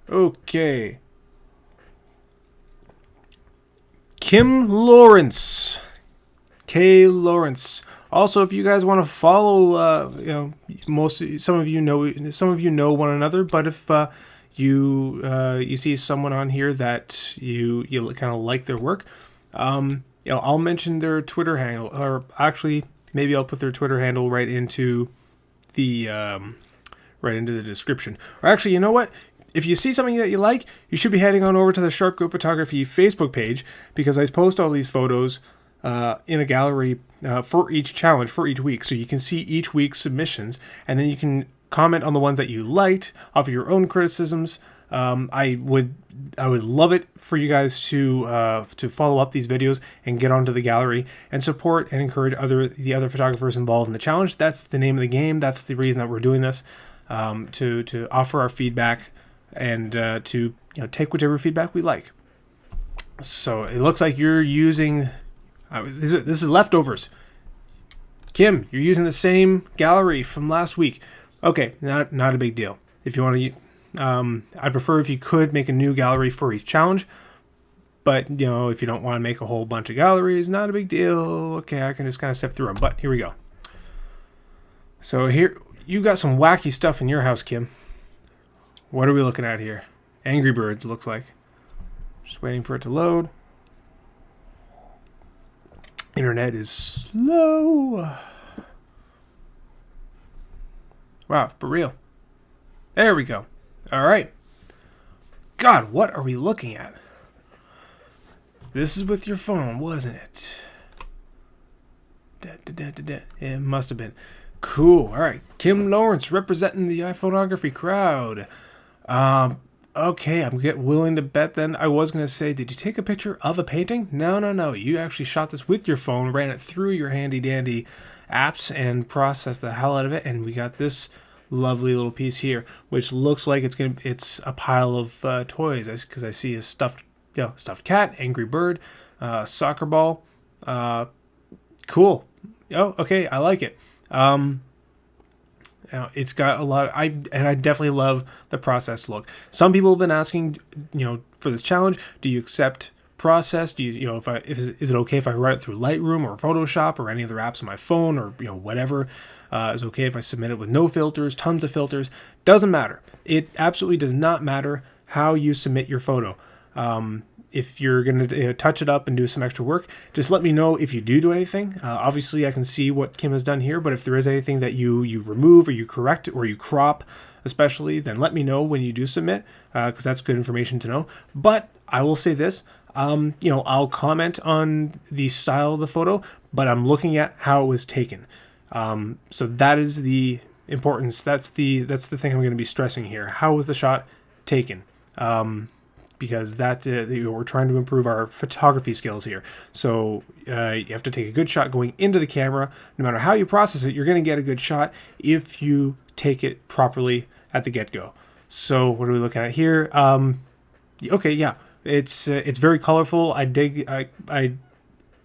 Okay. Kim Lawrence. K. Lawrence. Also, if you guys want to follow, some of you know one another. But if you see someone on here that you kind of like their work, I'll mention their Twitter handle, or actually, maybe I'll put their Twitter handle right into the description. Or actually, you know what? If you see something that you like, you should be heading on over to the Sharp Goat Photography Facebook page, because I post all these photos in a gallery for each challenge, for each week. So you can see each week's submissions, and then you can comment on the ones that you liked, offer your own criticisms. I would love it for you guys to follow up these videos and get onto the gallery and support and encourage the other photographers involved in the challenge. That's the name of the game. That's the reason that we're doing this, to offer our feedback and to take whichever feedback we like. So it looks like you're using this is leftovers. Kim, you're using the same gallery from last week. Okay, not a big deal. If you want to, I'd prefer if you could make a new gallery for each challenge. But if you don't want to make a whole bunch of galleries, not a big deal. Okay, I can just kind of sift through them. But here we go. So here you got some wacky stuff in your house, Kim. What are we looking at here? Angry Birds, looks like. Just waiting for it to load. Internet is slow. Wow, for real. There we go. All right. God, what are we looking at? This is with your phone, wasn't it? It must have been. Cool. All right. Kim Lawrence representing the iPhoneography crowd. Okay, I'm willing to bet then. I was going to say, did you take a picture of a painting? No. You actually shot this with your phone, ran it through your handy-dandy apps, and processed the hell out of it, and we got this lovely little piece here, which looks like it's a pile of toys, because I see a stuffed cat, angry bird, soccer ball. Cool. Oh, okay, I like it. It's got a lot. I definitely love the processed look. Some people have been asking, for this challenge, do you accept process? Do you, is it okay if I write it through Lightroom or Photoshop or any other apps on my phone, or whatever? Is it okay if I submit it with no filters, tons of filters? Doesn't matter. It absolutely does not matter how you submit your photo. If you're going to touch it up and do some extra work, just let me know if you do anything. Obviously, I can see what Kim has done here, but if there is anything that you remove or you correct or you crop, especially, then let me know when you do submit, because that's good information to know. But I will say this, I'll comment on the style of the photo, but I'm looking at how it was taken. So that is the importance. That's the thing I'm going to be stressing here. How was the shot taken? Because we're trying to improve our photography skills here. So you have to take a good shot going into the camera. No matter how you process it, you're going to get a good shot if you take it properly at the get-go. So what are we looking at here? Okay, yeah, it's very colorful. I dig. I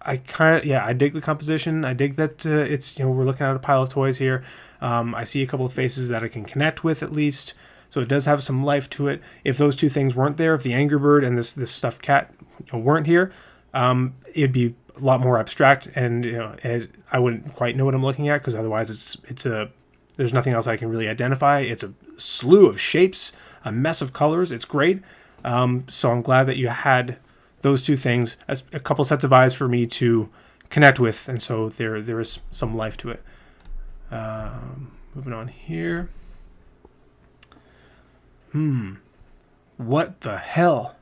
dig the composition. I dig that it's we're looking at a pile of toys here. I see a couple of faces that I can connect with at least. So it does have some life to it. If those two things weren't there, if the Angry Bird and this stuffed cat weren't here, it'd be a lot more abstract, and I wouldn't quite know what I'm looking at, because otherwise there's nothing else I can really identify. It's a slew of shapes, a mess of colors. It's great. So I'm glad that you had those two things as a couple sets of eyes for me to connect with, and so there is some life to it. Moving on here. What the hell?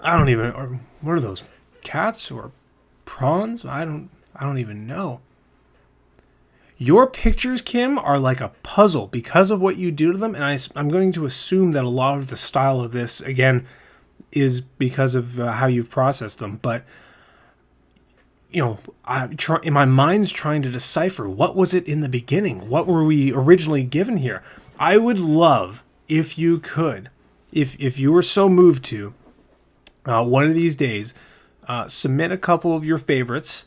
I don't even. Or what are those? Cats or prawns? I don't even know. Your pictures, Kim, are like a puzzle because of what you do to them, and I'm going to assume that a lot of the style of this, again, is because of how you've processed them. But in my mind's trying to decipher, what was it in the beginning? What were we originally given here? I would love if you could, if you were so moved to, one of these days, submit a couple of your favorites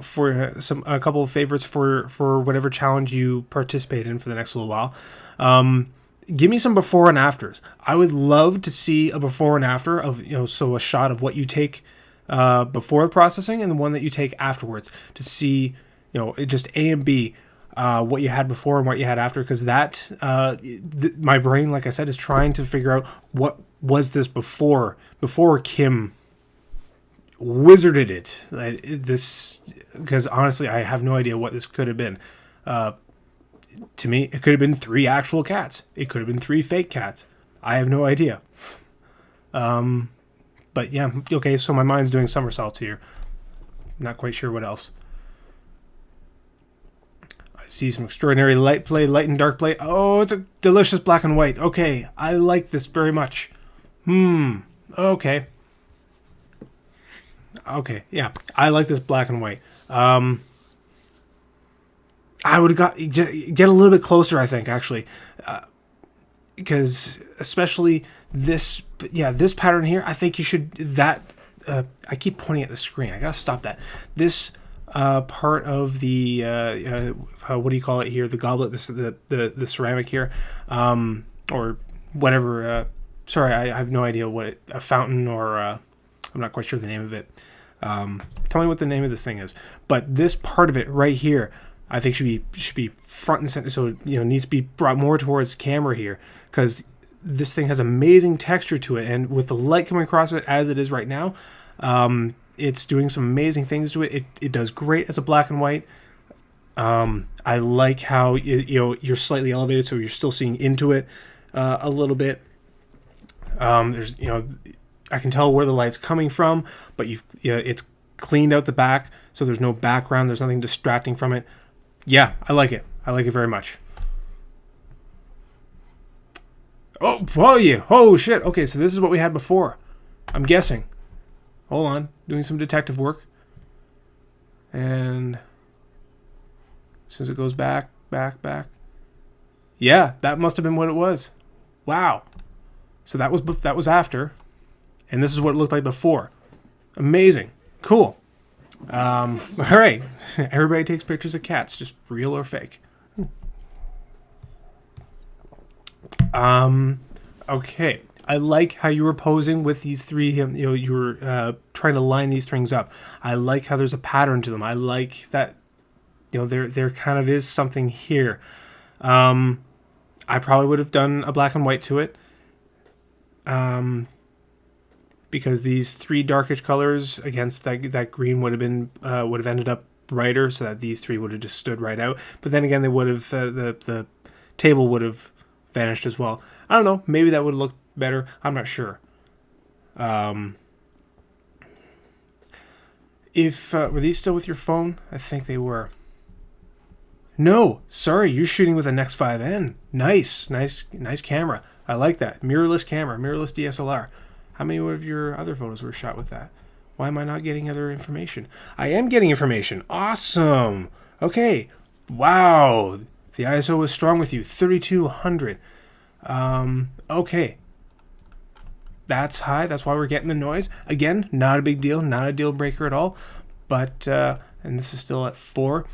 for a couple of favorites for whatever challenge you participate in for the next little while. Give me some before and afters. I would love to see a before and after of, so a shot of what you take before processing and the one that you take afterwards to see, just A and B, what you had before and what you had after, because that my brain, like I said, is trying to figure out what was this before Kim wizarded it. This, because honestly, I have no idea what this could have been. To me, it could have been 3 actual cats. It could have been 3 fake cats. I have no idea. But yeah, okay, so my mind's doing somersaults here. Not quite sure what else. I see some extraordinary light play, light and dark play. Oh, it's a delicious black and white. Okay, I like this very much. Okay. Okay, yeah, I like this black and white. I would have get a little bit closer, I think, actually, because especially this pattern here, I think you should I keep pointing at the screen. I gotta stop that. This part of the what do you call it here? The goblet, the ceramic here, or whatever. Sorry, I have no idea what a fountain or I'm not quite sure the name of it. Tell me what the name of this thing is. But this part of it right here, I think should be front and center. So it needs to be brought more towards camera here, because this thing has amazing texture to it, and with the light coming across it as it is right now, it's doing some amazing things to it. It does great as a black and white. I like how you're slightly elevated, so you're still seeing into it a little bit. There's I can tell where the light's coming from, but it's cleaned out the back, so there's no background. There's nothing distracting from it. Yeah, I like it. I like it very much. Oh yeah. Oh shit. Okay, so this is what we had before. I'm guessing. Hold on, doing some detective work. And as soon as it goes back. Yeah, that must have been what it was. Wow. So that was after, and this is what it looked like before. Amazing. Cool. All right. Everybody takes pictures of cats, just real or fake. Okay. I like how you were posing with these 3. You were trying to line these strings up. I like how there's a pattern to them. I like that. There kind of is something here. I probably would have done a black and white to it. Because these 3 darkish colors against that green would have ended up brighter, so that these 3 would have just stood right out. But then again, they would have the table would have vanished as well. I don't know. Maybe that would have looked better. I'm not sure. If were these still with your phone? I think they were. No, sorry, you're shooting with a Nex 5N. Nice camera. I like that. Mirrorless camera, mirrorless DSLR. How many of your other photos were shot with that? Why am I not getting other information? I am getting information. Awesome. Okay. Wow. The ISO was strong with you. 3200. Okay. That's high. That's why we're getting the noise. Again, not a big deal. Not a deal breaker at all. But, and this is still at 4.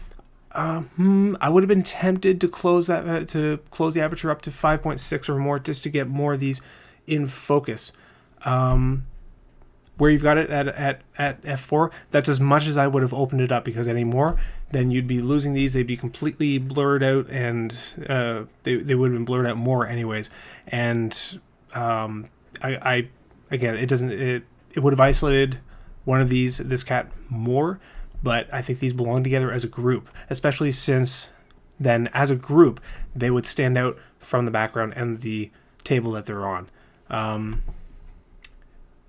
I would have been tempted to close the aperture up to 5.6 or more, just to get more of these in focus. Where you've got it at f4, that's as much as I would have opened it up, because any more, then you'd be losing these. They'd be completely blurred out, and they would have been blurred out more anyways. And I again, it would have isolated one of this cat more. But I think these belong together as a group, especially since then, as a group, they would stand out from the background and the table that they're on.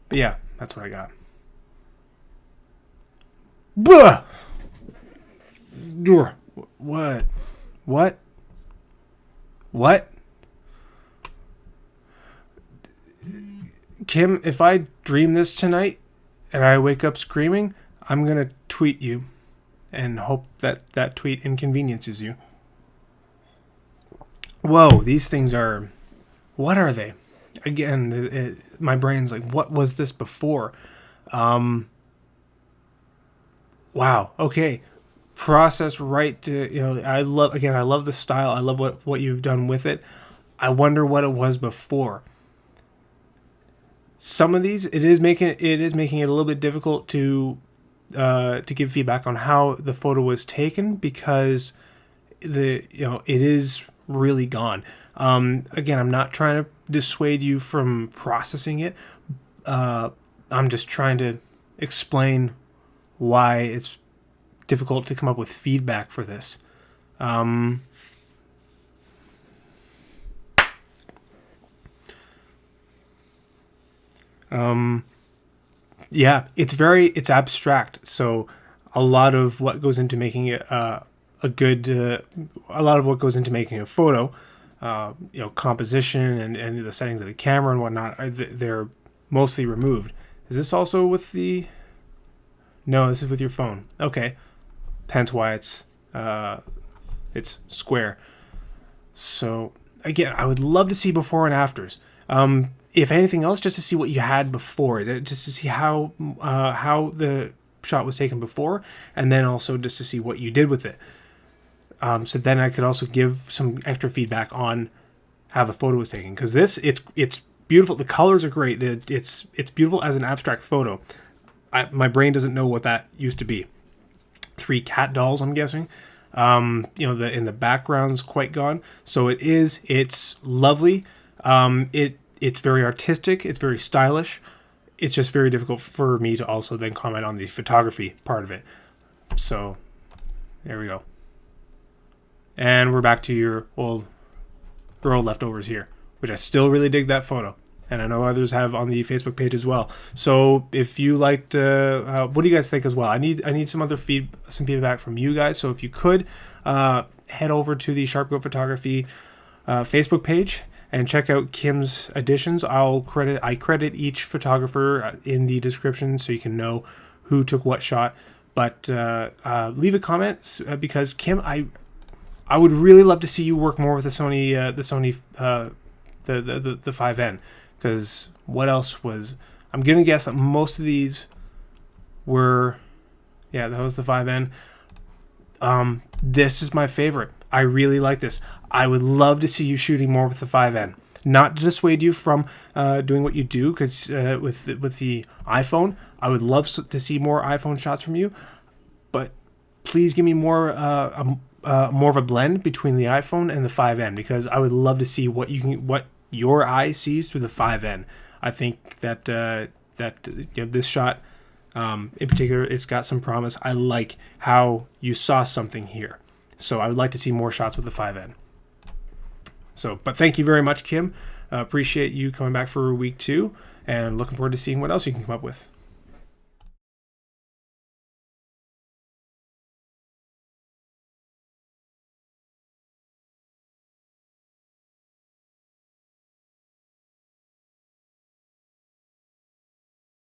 But yeah, that's what I got. Blah! What? Kim, if I dream this tonight and I wake up screaming, I'm going to tweet you and hope that tweet inconveniences you. Whoa, these things are... What are they? Again, my brain's like, what was this before? Wow. Okay. Process right to, I love the style. I love what you've done with it. I wonder what it was before. Some of these, it is making it a little bit difficult to give feedback on how the photo was taken, because it is really gone. Again, I'm not trying to dissuade you from processing it. I'm just trying to explain why it's difficult to come up with feedback for this. Um, um, yeah, it's abstract. So a lot of what goes into making it a lot of what goes into making a photo, composition and the settings of the camera and whatnot, they're mostly removed. Is this also with the? No, this is with your phone. Okay, hence why it's square. So again, I would love to see before and afters. If anything else, just to see what you had before, just to see how the shot was taken before, and then also just to see what you did with it. So then I could also give some extra feedback on how the photo was taken, because it's beautiful. The colors are great. It's beautiful as an abstract photo. My brain doesn't know what that used to be. 3 cat dolls, I'm guessing. In the background's quite gone. So it's lovely. It's very artistic. It's very stylish. It's just very difficult for me to also then comment on the photography part of it. So there we go. And we're back to your old leftovers here, which I still really dig that photo. And I know others have on the Facebook page as well. So if you liked, what do you guys think as well? I need some feedback from you guys. So if you could head over to the Sharp Goat Photography Facebook page and check out Kim's editions. I credit each photographer in the description so you can know who took what shot. But leave a comment because Kim, I would really love to see you work more with the Sony the 5N, because what else was? I'm gonna guess that most of these were, yeah, that was the 5N. This is my favorite. I really like this. I would love to see you shooting more with the 5N. Not to dissuade you from doing what you do, because with the iPhone, I would love to see more iPhone shots from you. But please give me more of a blend between the iPhone and the 5N, because I would love to see what your eye sees through the 5N. I think that this shot in particular, it's got some promise. I like how you saw something here. So I would like to see more shots with the 5N. So, but thank you very much, Kim. Appreciate you coming back for week 2, and looking forward to seeing what else you can come up with.